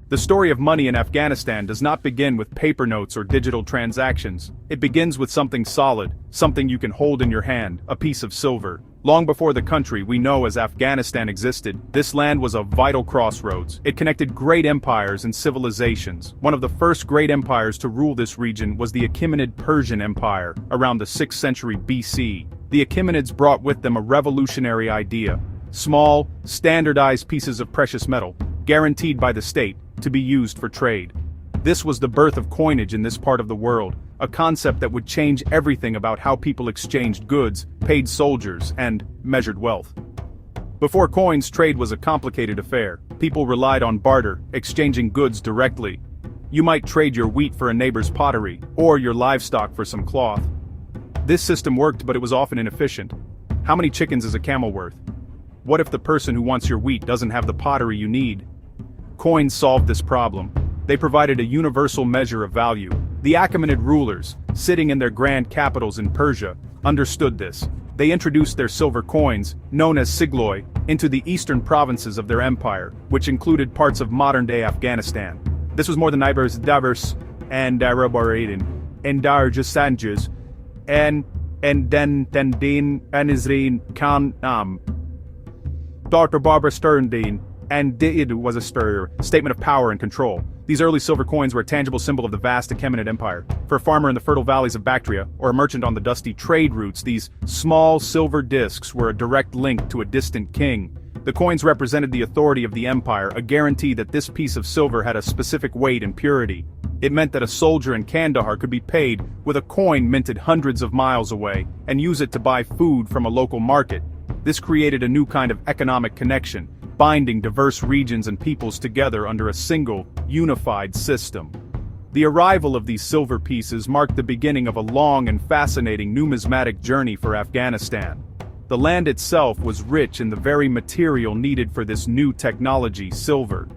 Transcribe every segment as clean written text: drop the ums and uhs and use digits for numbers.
The story of money in Afghanistan does not begin with paper notes or digital transactions. It begins with something solid, something you can hold in your hand, a piece of silver. Long before the country we know as Afghanistan existed, this land was a vital crossroads. It connected great empires and civilizations. One of the first great empires to rule this region was the Achaemenid Persian Empire, around the 6th century BC. The Achaemenids brought with them a revolutionary idea. Small, standardized pieces of precious metal, guaranteed by the state, to be used for trade. This was the birth of coinage in this part of the world, a concept that would change everything about how people exchanged goods, paid soldiers, and measured wealth. Before coins, trade was a complicated affair. People relied on barter, exchanging goods directly. You might trade your wheat for a neighbor's pottery, or your livestock for some cloth. This system worked, but it was often inefficient. How many chickens is a camel worth? What if the person who wants your wheat doesn't have the pottery you need? Coins solved this problem. They provided a universal measure of value. The Achaemenid rulers, sitting in their grand capitals in Persia, understood this. They introduced their silver coins, known as sigloi, into the eastern provinces of their empire, which included parts of modern-day Afghanistan. This was more than diverse and Araboraden, and Darjasanjas, and Din Anizreen Khan Dr. Barbara Sterndine, and it was a statement of power and control. These early silver coins were a tangible symbol of the vast Achaemenid Empire. For a farmer in the fertile valleys of Bactria, or a merchant on the dusty trade routes, these small silver discs were a direct link to a distant king. The coins represented the authority of the empire, a guarantee that this piece of silver had a specific weight and purity. It meant that a soldier in Kandahar could be paid with a coin minted hundreds of miles away, and use it to buy food from a local market. This created a new kind of economic connection, binding diverse regions and peoples together under a single, unified system. The arrival of these silver pieces marked the beginning of a long and fascinating numismatic journey for Afghanistan. The land itself was rich in the very material needed for this new technology, silver.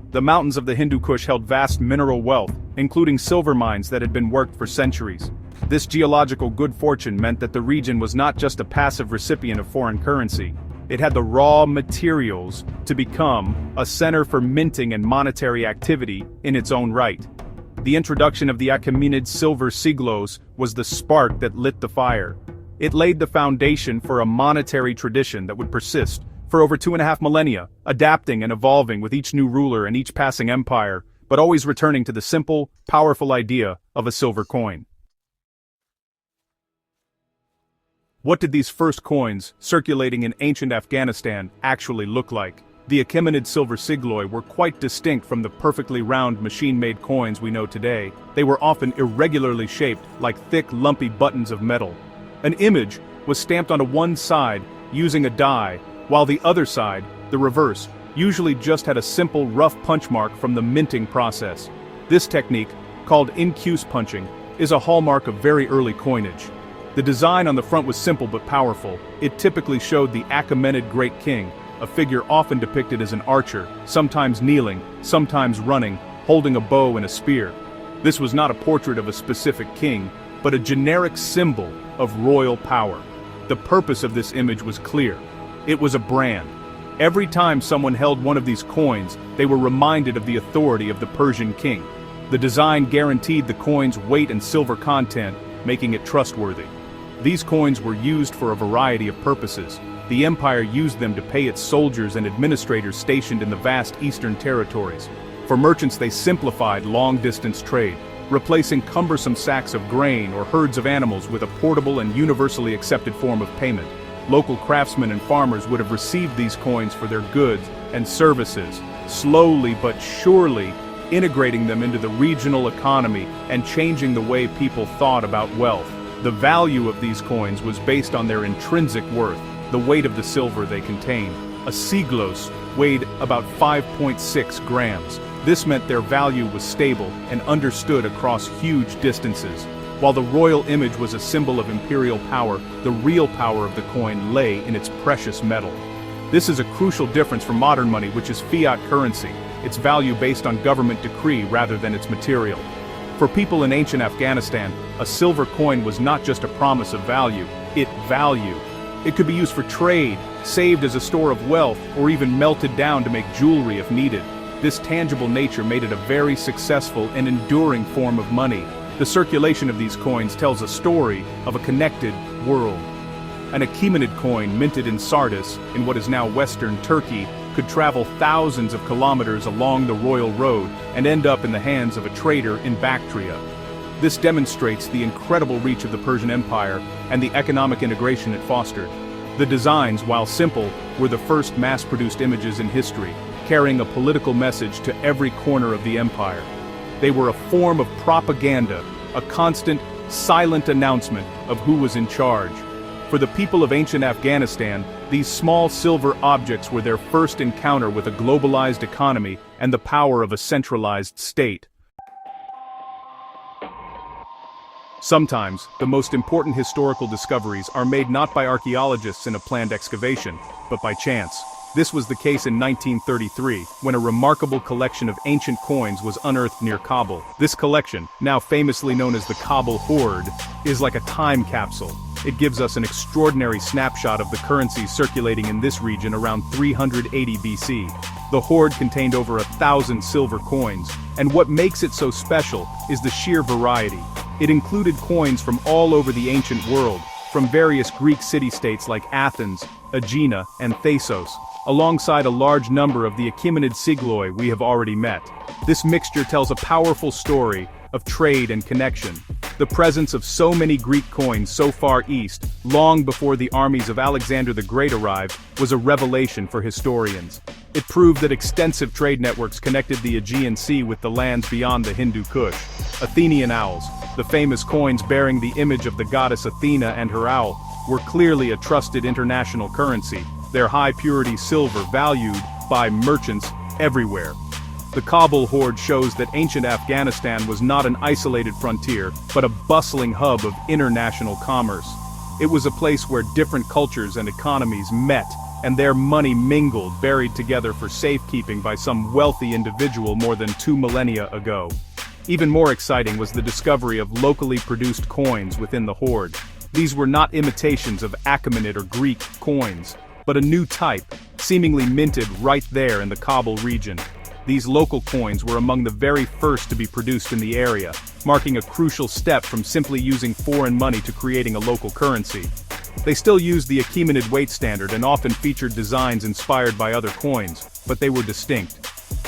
The mountains of the Hindu Kush held vast mineral wealth, including silver mines that had been worked for centuries. This geological good fortune meant that the region was not just a passive recipient of foreign currency. It had the raw materials to become a center for minting and monetary activity in its own right. The introduction of the Achaemenid silver siglos was the spark that lit the fire. It laid the foundation for a monetary tradition that would persist for over 2.5 millennia, adapting and evolving with each new ruler and each passing empire, but always returning to the simple, powerful idea of a silver coin. What did these first coins, circulating in ancient Afghanistan, actually look like? The Achaemenid silver sigloi were quite distinct from the perfectly round machine-made coins we know today. They were often irregularly shaped, like thick, lumpy buttons of metal. An image was stamped onto one side using a die, while the other side, the reverse, usually just had a simple rough punch mark from the minting process. This technique, called incuse punching, is a hallmark of very early coinage. The design on the front was simple but powerful. It typically showed the Achaemenid Great King, a figure often depicted as an archer, sometimes kneeling, sometimes running, holding a bow and a spear. This was not a portrait of a specific king, but a generic symbol of royal power. The purpose of this image was clear. It was a brand. Every time someone held one of these coins, they were reminded of the authority of the Persian king. The design guaranteed the coin's weight and silver content, making it trustworthy. These coins were used for a variety of purposes. The empire used them to pay its soldiers and administrators stationed in the vast eastern territories. For merchants, they simplified long-distance trade, replacing cumbersome sacks of grain or herds of animals with a portable and universally accepted form of payment. Local craftsmen and farmers would have received these coins for their goods and services, slowly but surely integrating them into the regional economy and changing the way people thought about wealth. The value of these coins was based on their intrinsic worth, the weight of the silver they contained. A siglos weighed about 5.6 grams. This meant their value was stable and understood across huge distances. While the royal image was a symbol of imperial power, the real power of the coin lay in its precious metal. This is a crucial difference from modern money, which is fiat currency, its value based on government decree rather than its material. For people in ancient Afghanistan, a silver coin was not just a promise of value, it valued. It could be used for trade, saved as a store of wealth, or even melted down to make jewelry if needed. This tangible nature made it a very successful and enduring form of money. The circulation of these coins tells a story of a connected world. An Achaemenid coin minted in Sardis, in what is now western Turkey, could travel thousands of kilometers along the royal road and end up in the hands of a trader in Bactria. This demonstrates the incredible reach of the Persian Empire and the economic integration it fostered. The designs, while simple, were the first mass-produced images in history, carrying a political message to every corner of the empire. They were a form of propaganda, a constant, silent announcement of who was in charge. For the people of ancient Afghanistan, these small silver objects were their first encounter with a globalized economy and the power of a centralized state. Sometimes, the most important historical discoveries are made not by archaeologists in a planned excavation, but by chance. This was the case in 1933, when a remarkable collection of ancient coins was unearthed near Kabul. This collection, now famously known as the Kabul Hoard, is like a time capsule. It gives us an extraordinary snapshot of the currencies circulating in this region around 380 BC. The hoard contained over 1,000 silver coins, and what makes it so special is the sheer variety. It included coins from all over the ancient world, from various Greek city-states like Athens, Aegina, and Thasos, alongside a large number of the Achaemenid sigloi we have already met. This mixture tells a powerful story of trade and connection. The presence of so many Greek coins so far east, long before the armies of Alexander the Great arrived, was a revelation for historians. It proved that extensive trade networks connected the Aegean Sea with the lands beyond the Hindu Kush. Athenian owls, the famous coins bearing the image of the goddess Athena and her owl, were clearly a trusted international currency, their high-purity silver valued by merchants everywhere. The Kabul Hoard shows that ancient Afghanistan was not an isolated frontier, but a bustling hub of international commerce. It was a place where different cultures and economies met, and their money mingled, buried together for safekeeping by some wealthy individual more than 2 millennia ago. Even more exciting was the discovery of locally produced coins within the hoard. These were not imitations of Achaemenid or Greek coins, but a new type, seemingly minted right there in the Kabul region. These local coins were among the very first to be produced in the area, marking a crucial step from simply using foreign money to creating a local currency. They still used the Achaemenid weight standard and often featured designs inspired by other coins, but they were distinct.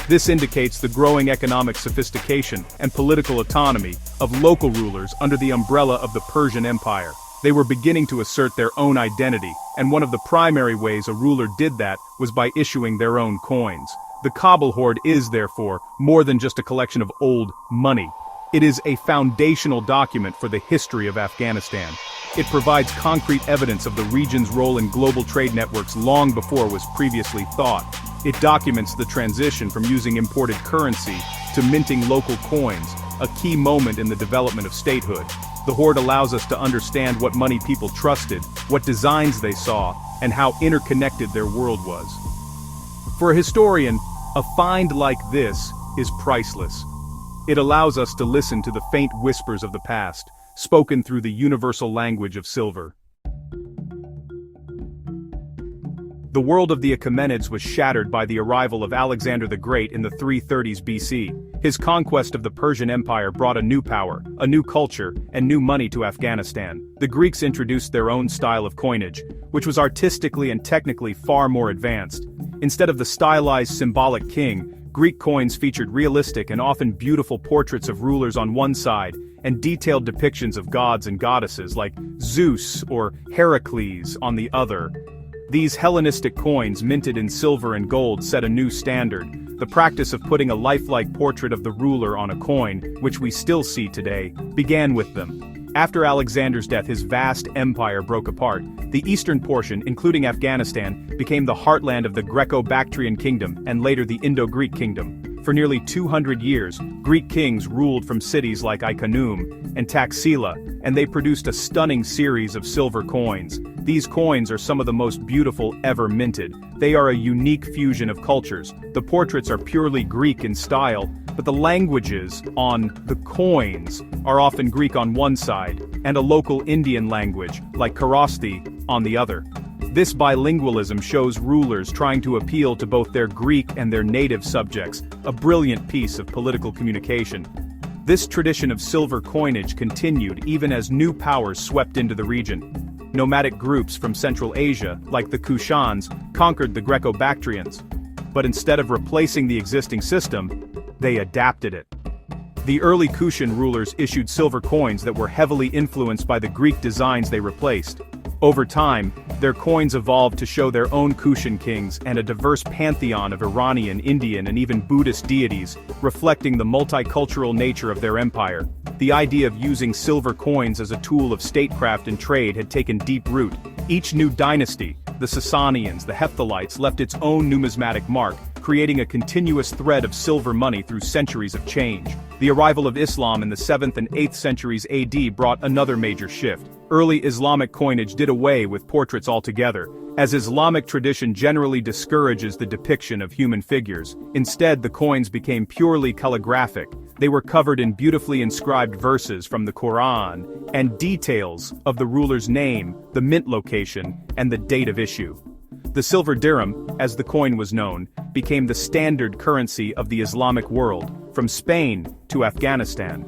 This indicates the growing economic sophistication and political autonomy of local rulers under the umbrella of the Persian Empire. They were beginning to assert their own identity, and one of the primary ways a ruler did that was by issuing their own coins. The Kabul Hoard is, therefore, more than just a collection of old money. It is a foundational document for the history of Afghanistan. It provides concrete evidence of the region's role in global trade networks long before was previously thought. It documents the transition from using imported currency to minting local coins, a key moment in the development of statehood. The hoard allows us to understand what money people trusted, what designs they saw, and how interconnected their world was. For a historian, a find like this is priceless. It allows us to listen to the faint whispers of the past, spoken through the universal language of silver. The world of the Achaemenids was shattered by the arrival of Alexander the Great in the 330s BC. His conquest of the Persian Empire brought a new power, a new culture, and new money to Afghanistan. The Greeks introduced their own style of coinage, which was artistically and technically far more advanced. Instead of the stylized symbolic king, Greek coins featured realistic and often beautiful portraits of rulers on one side, and detailed depictions of gods and goddesses like Zeus or Heracles on the other. These Hellenistic coins minted in silver and gold set a new standard. The practice of putting a lifelike portrait of the ruler on a coin, which we still see today, began with them. After Alexander's death, his vast empire broke apart. The eastern portion, including Afghanistan, became the heartland of the Greco-Bactrian kingdom and later the Indo-Greek kingdom. For nearly 200 years, Greek kings ruled from cities like Iconium and Taxila, and they produced a stunning series of silver coins. These coins are some of the most beautiful ever minted. They are a unique fusion of cultures. The portraits are purely Greek in style, but the languages on the coins are often Greek on one side, and a local Indian language, like Kharosthi, on the other. This bilingualism shows rulers trying to appeal to both their Greek and their native subjects, a brilliant piece of political communication. This tradition of silver coinage continued even as new powers swept into the region. Nomadic groups from Central Asia, like the Kushans, conquered the Greco-Bactrians. But instead of replacing the existing system, they adapted it. The early Kushan rulers issued silver coins that were heavily influenced by the Greek designs they replaced. Over time, their coins evolved to show their own Kushan kings and a diverse pantheon of Iranian, Indian, and even Buddhist deities, reflecting the multicultural nature of their empire. The idea of using silver coins as a tool of statecraft and trade had taken deep root. Each new dynasty, the Sasanians, the Hephthalites, left its own numismatic mark, creating a continuous thread of silver money through centuries of change. The arrival of Islam in the 7th and 8th centuries AD brought another major shift. Early Islamic coinage did away with portraits altogether, as Islamic tradition generally discourages the depiction of human figures. Instead, the coins became purely calligraphic. They were covered in beautifully inscribed verses from the Quran, and details of the ruler's name, the mint location, and the date of issue. The silver dirham, as the coin was known, became the standard currency of the Islamic world, from Spain to Afghanistan.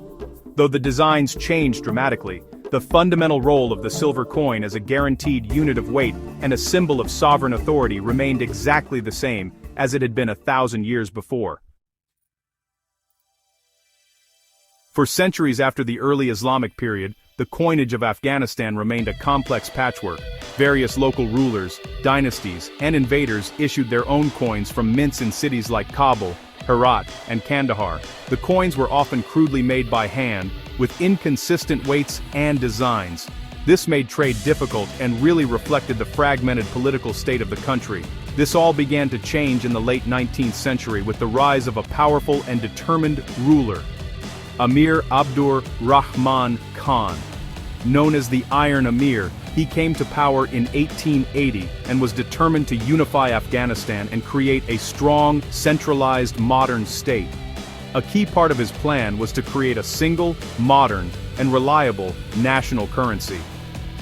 Though the designs changed dramatically, the fundamental role of the silver coin as a guaranteed unit of weight and a symbol of sovereign authority remained exactly the same as it had been 1,000 years before. For centuries after the early Islamic period, the coinage of Afghanistan remained a complex patchwork. Various local rulers, dynasties, and invaders issued their own coins from mints in cities like Kabul, Herat, and Kandahar. The coins were often crudely made by hand, with inconsistent weights and designs. This made trade difficult and really reflected the fragmented political state of the country. This all began to change in the late 19th century with the rise of a powerful and determined ruler, Amir Abdur Rahman Khan. Known as the Iron Emir, he came to power in 1880 and was determined to unify Afghanistan and create a strong, centralized modern state. A key part of his plan was to create a single, modern, and reliable national currency.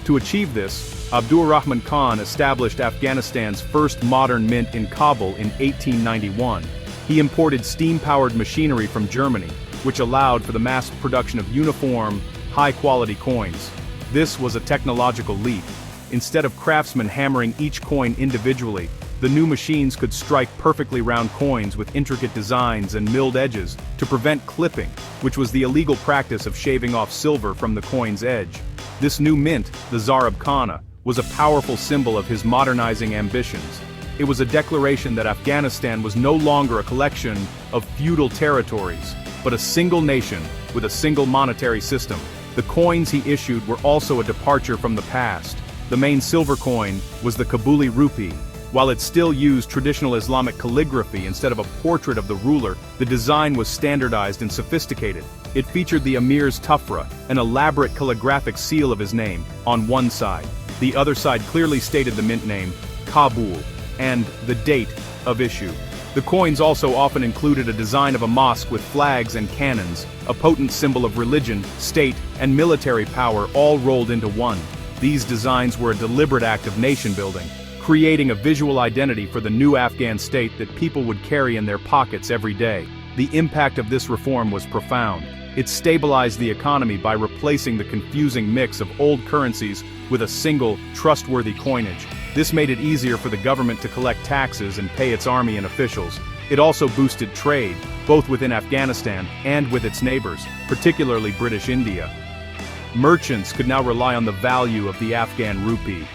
To achieve this, Abdur Rahman Khan established Afghanistan's first modern mint in Kabul in 1891. He imported steam-powered machinery from Germany, which allowed for the mass production of uniform, high-quality coins. This was a technological leap. Instead of craftsmen hammering each coin individually, the new machines could strike perfectly round coins with intricate designs and milled edges to prevent clipping, which was the illegal practice of shaving off silver from the coin's edge. This new mint, the Zarab Khana, was a powerful symbol of his modernizing ambitions. It was a declaration that Afghanistan was no longer a collection of feudal territories, but a single nation with a single monetary system. The coins he issued were also a departure from the past. The main silver coin was the Kabuli rupee. While it still used traditional Islamic calligraphy instead of a portrait of the ruler, the design was standardized and sophisticated. It featured the Emir's tuffra, an elaborate calligraphic seal of his name, on one side. The other side clearly stated the mint name, Kabul, and the date of issue. The coins also often included a design of a mosque with flags and cannons, a potent symbol of religion, state, and military power all rolled into one. These designs were a deliberate act of nation-building, creating a visual identity for the new Afghan state that people would carry in their pockets every day. The impact of this reform was profound. It stabilized the economy by replacing the confusing mix of old currencies with a single, trustworthy coinage. This made it easier for the government to collect taxes and pay its army and officials. It also boosted trade, both within Afghanistan and with its neighbors, particularly British India. Merchants could now rely on the value of the Afghan rupee.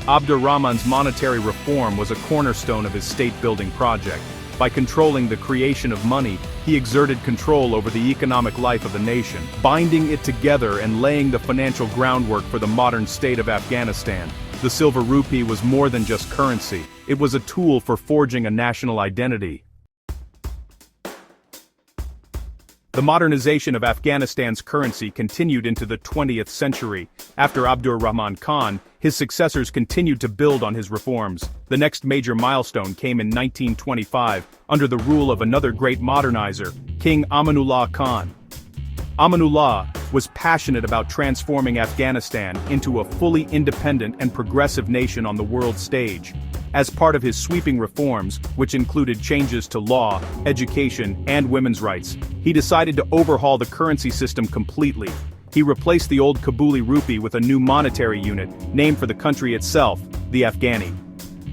Abdur Rahman's monetary reform was a cornerstone of his state-building project. By controlling the creation of money, he exerted control over the economic life of the nation, binding it together and laying the financial groundwork for the modern state of Afghanistan. The silver rupee was more than just currency. It was a tool for forging a national identity. The modernization of Afghanistan's currency continued into the 20th century. After Abdur Rahman Khan, his successors continued to build on his reforms. The next major milestone came in 1925, under the rule of another great modernizer, King Amanullah Khan. Amanullah, was passionate about transforming Afghanistan into a fully independent and progressive nation on the world stage. As part of his sweeping reforms, which included changes to law, education, and women's rights, he decided to overhaul the currency system completely. He replaced the old Kabuli rupee with a new monetary unit, named for the country itself, the Afghani.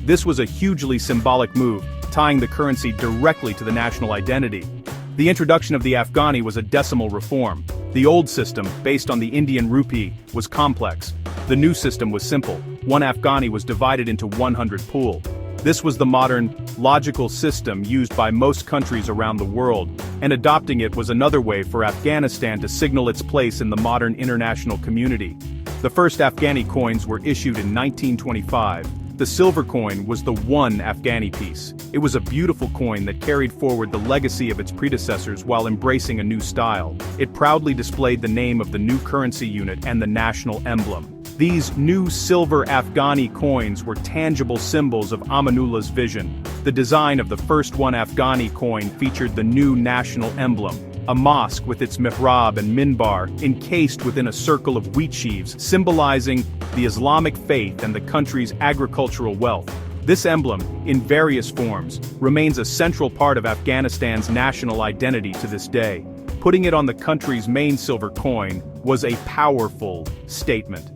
This was a hugely symbolic move, tying the currency directly to the national identity. The introduction of the Afghani was a decimal reform. The old system, based on the Indian rupee, was complex. The new system was simple. One Afghani was divided into 100 pool. This was the modern, logical system used by most countries around the world, and adopting it was another way for Afghanistan to signal its place in the modern international community. The first Afghani coins were issued in 1925. The silver coin was the one Afghani piece. It was a beautiful coin that carried forward the legacy of its predecessors while embracing a new style. It proudly displayed the name of the new currency unit and the national emblem. These new silver Afghani coins were tangible symbols of Amanullah's vision. The design of the first one Afghani coin featured the new national emblem, a mosque with its mihrab and minbar encased within a circle of wheat sheaves, symbolizing the Islamic faith and the country's agricultural wealth. This emblem, in various forms, remains a central part of Afghanistan's national identity to this day. Putting it on the country's main silver coin was a powerful statement.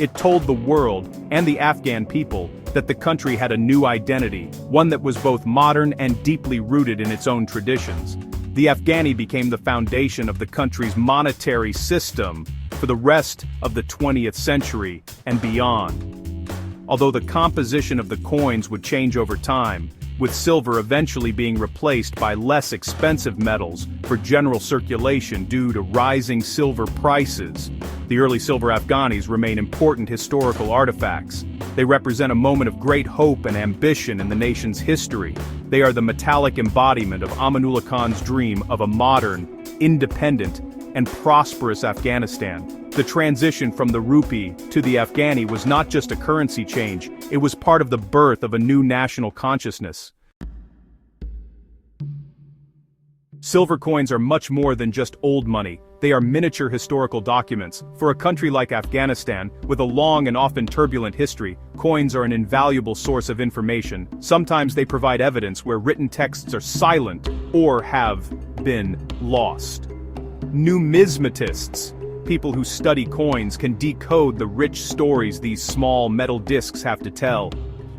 It told the world, and the Afghan people, that the country had a new identity, one that was both modern and deeply rooted in its own traditions. The Afghani became the foundation of the country's monetary system for the rest of the 20th century and beyond. Although the composition of the coins would change over time, with silver eventually being replaced by less expensive metals for general circulation due to rising silver prices. The early silver Afghanis remain important historical artifacts. They represent a moment of great hope and ambition in the nation's history. They are the metallic embodiment of Amanullah Khan's dream of a modern, independent, and prosperous Afghanistan. The transition from the rupee to the Afghani was not just a currency change, it was part of the birth of a new national consciousness. Silver coins are much more than just old money. They are miniature historical documents. For a country like Afghanistan, with a long and often turbulent history, coins are an invaluable source of information. Sometimes they provide evidence where written texts are silent or have been lost. Numismatists, people who study coins, can decode the rich stories these small metal discs have to tell.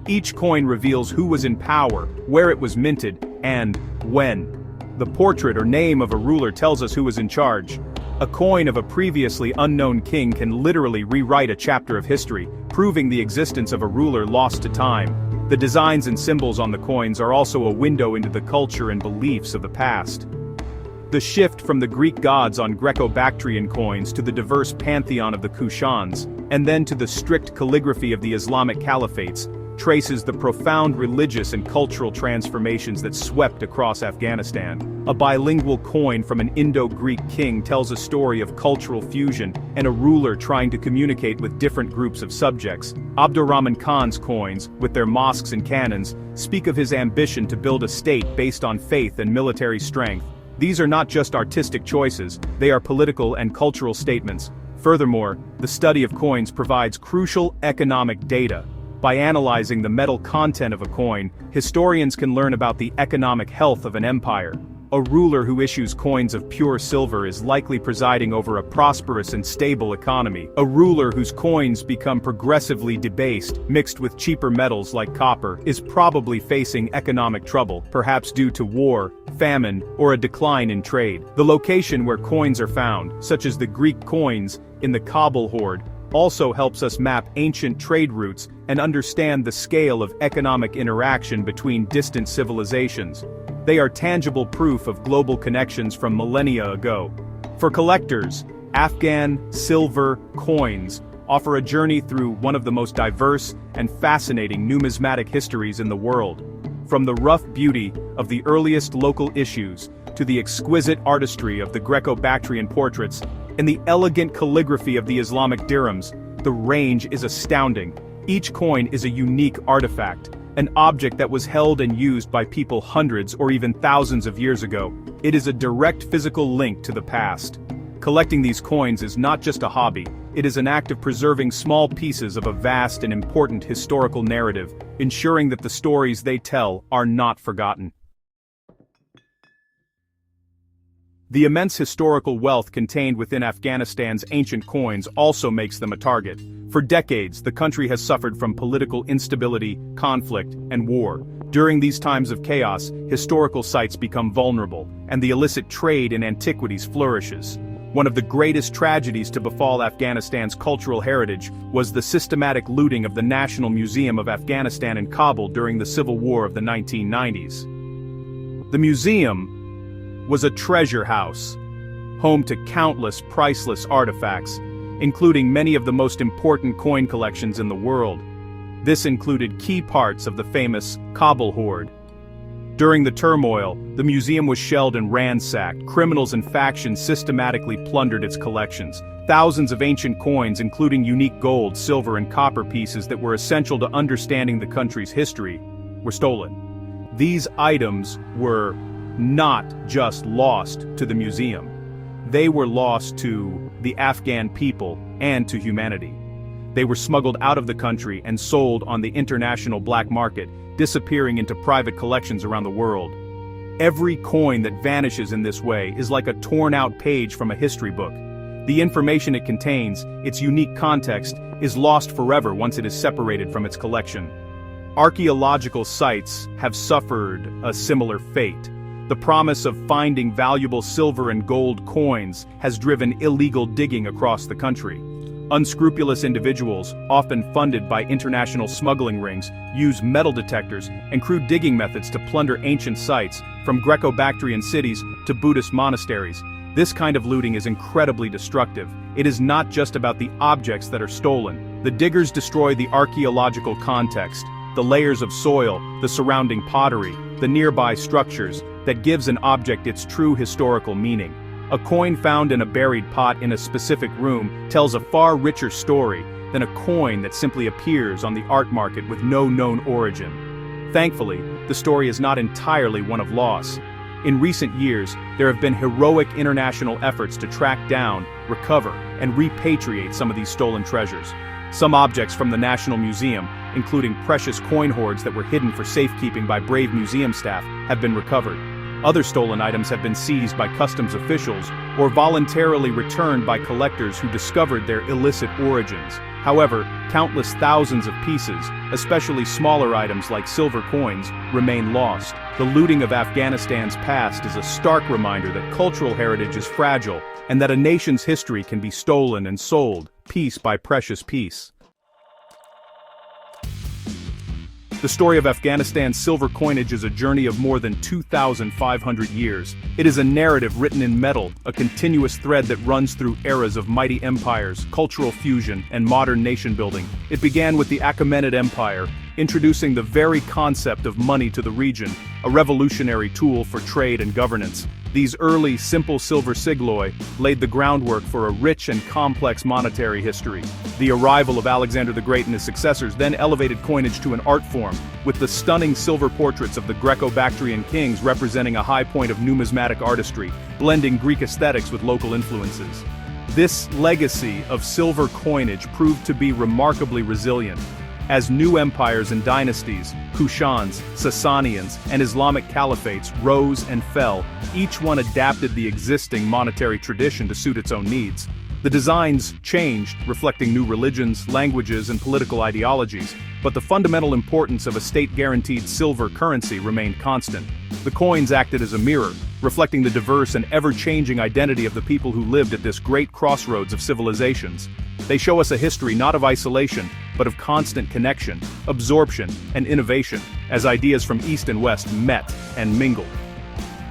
Each coin reveals who was in power, where it was minted, and when. The portrait or name of a ruler tells us who was in charge. A coin of a previously unknown king can literally rewrite a chapter of history, proving the existence of a ruler lost to time. The designs and symbols on the coins are also a window into the culture and beliefs of the past. The shift from the Greek gods on Greco-Bactrian coins to the diverse pantheon of the Kushans, and then to the strict calligraphy of the Islamic caliphates, traces the profound religious and cultural transformations that swept across Afghanistan. A bilingual coin from an Indo-Greek king tells a story of cultural fusion and a ruler trying to communicate with different groups of subjects. Abdur Rahman Khan's coins, with their mosques and cannons, speak of his ambition to build a state based on faith and military strength. These are not just artistic choices, they are political and cultural statements. Furthermore, the study of coins provides crucial economic data. By analyzing the metal content of a coin, historians can learn about the economic health of an empire. A ruler who issues coins of pure silver is likely presiding over a prosperous and stable economy. A ruler whose coins become progressively debased, mixed with cheaper metals like copper, is probably facing economic trouble, perhaps due to war, famine, or a decline in trade. The location where coins are found, such as the Greek coins in the Kabul Hoard, also helps us map ancient trade routes and understand the scale of economic interaction between distant civilizations. They are tangible proof of global connections from millennia ago. For collectors, Afghan silver coins offer a journey through one of the most diverse and fascinating numismatic histories in the world. From the rough beauty of the earliest local issues to the exquisite artistry of the Greco-Bactrian portraits and the elegant calligraphy of the Islamic dirhams, the range is astounding. Each coin is a unique artifact, an object that was held and used by people hundreds or even thousands of years ago. It is a direct physical link to the past. Collecting these coins is not just a hobby, it is an act of preserving small pieces of a vast and important historical narrative, ensuring that the stories they tell are not forgotten. The immense historical wealth contained within Afghanistan's ancient coins also makes them a target. For decades, the country has suffered from political instability, conflict, and war. During these times of chaos, historical sites become vulnerable, and the illicit trade in antiquities flourishes. One of the greatest tragedies to befall Afghanistan's cultural heritage was the systematic looting of the National Museum of Afghanistan in Kabul during the Civil War of the 1990s. The museum was a treasure house, home to countless priceless artifacts, including many of the most important coin collections in the world. This included key parts of the famous Kabul Hoard. During the turmoil, the museum was shelled and ransacked. Criminals and factions systematically plundered its collections. Thousands of ancient coins, including unique gold, silver, and copper pieces that were essential to understanding the country's history, were stolen. These items were not just lost to the museum. They were lost to the Afghan people and to humanity. They were smuggled out of the country and sold on the international black market, disappearing into private collections around the world. Every coin that vanishes in this way is like a torn-out page from a history book. The information it contains, its unique context, is lost forever once it is separated from its collection. Archaeological sites have suffered a similar fate. The promise of finding valuable silver and gold coins has driven illegal digging across the country. Unscrupulous individuals, often funded by international smuggling rings, use metal detectors and crude digging methods to plunder ancient sites, from Greco-Bactrian cities to Buddhist monasteries. This kind of looting is incredibly destructive. It is not just about the objects that are stolen. The diggers destroy the archaeological context, the layers of soil, the surrounding pottery, the nearby structures, that gives an object its true historical meaning. A coin found in a buried pot in a specific room tells a far richer story than a coin that simply appears on the art market with no known origin. Thankfully, the story is not entirely one of loss. In recent years, there have been heroic international efforts to track down, recover, and repatriate some of these stolen treasures. Some objects from the National Museum, including precious coin hoards that were hidden for safekeeping by brave museum staff, have been recovered. Other stolen items have been seized by customs officials or voluntarily returned by collectors who discovered their illicit origins. However, countless thousands of pieces, especially smaller items like silver coins, remain lost. The looting of Afghanistan's past is a stark reminder that cultural heritage is fragile and that a nation's history can be stolen and sold, piece by precious piece. The story of Afghanistan's silver coinage is a journey of more than 2,500 years. It is a narrative written in metal, a continuous thread that runs through eras of mighty empires, cultural fusion, and modern nation-building. It began with the Achaemenid Empire, introducing the very concept of money to the region, a revolutionary tool for trade and governance. These early, simple silver sigloi laid the groundwork for a rich and complex monetary history. The arrival of Alexander the Great and his successors then elevated coinage to an art form, with the stunning silver portraits of the Greco-Bactrian kings representing a high point of numismatic artistry, blending Greek aesthetics with local influences. This legacy of silver coinage proved to be remarkably resilient. As new empires and dynasties, Kushans, Sasanians, and Islamic caliphates rose and fell, each one adapted the existing monetary tradition to suit its own needs. The designs changed, reflecting new religions, languages, and political ideologies, but the fundamental importance of a state-guaranteed silver currency remained constant. The coins acted as a mirror, reflecting the diverse and ever-changing identity of the people who lived at this great crossroads of civilizations. They show us a history not of isolation, but of constant connection, absorption, and innovation, as ideas from East and West met and mingled.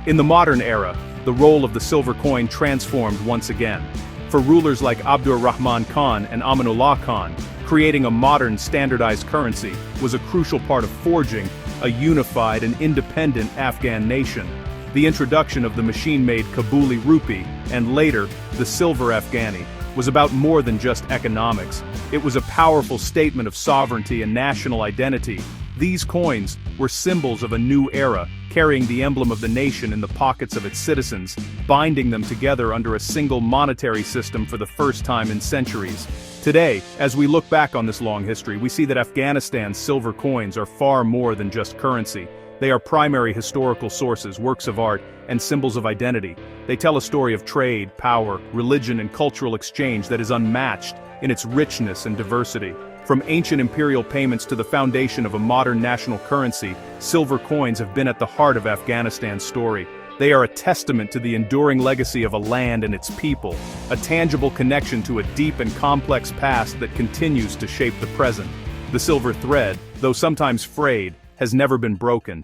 In the modern era, the role of the silver coin transformed once again. For rulers like Abdur Rahman Khan and Amanullah Khan, creating a modern standardized currency was a crucial part of forging a unified and independent Afghan nation. The introduction of the machine-made Kabuli rupee, and later, the silver Afghani, was about more than just economics. It was a powerful statement of sovereignty and national identity. These coins were symbols of a new era, carrying the emblem of the nation in the pockets of its citizens, binding them together under a single monetary system for the first time in centuries. Today, as we look back on this long history, we see that Afghanistan's silver coins are far more than just currency. They are primary historical sources, works of art, and symbols of identity. They tell a story of trade, power, religion, and cultural exchange that is unmatched in its richness and diversity. From ancient imperial payments to the foundation of a modern national currency, silver coins have been at the heart of Afghanistan's story. They are a testament to the enduring legacy of a land and its people, a tangible connection to a deep and complex past that continues to shape the present. The silver thread, though sometimes frayed, has never been broken.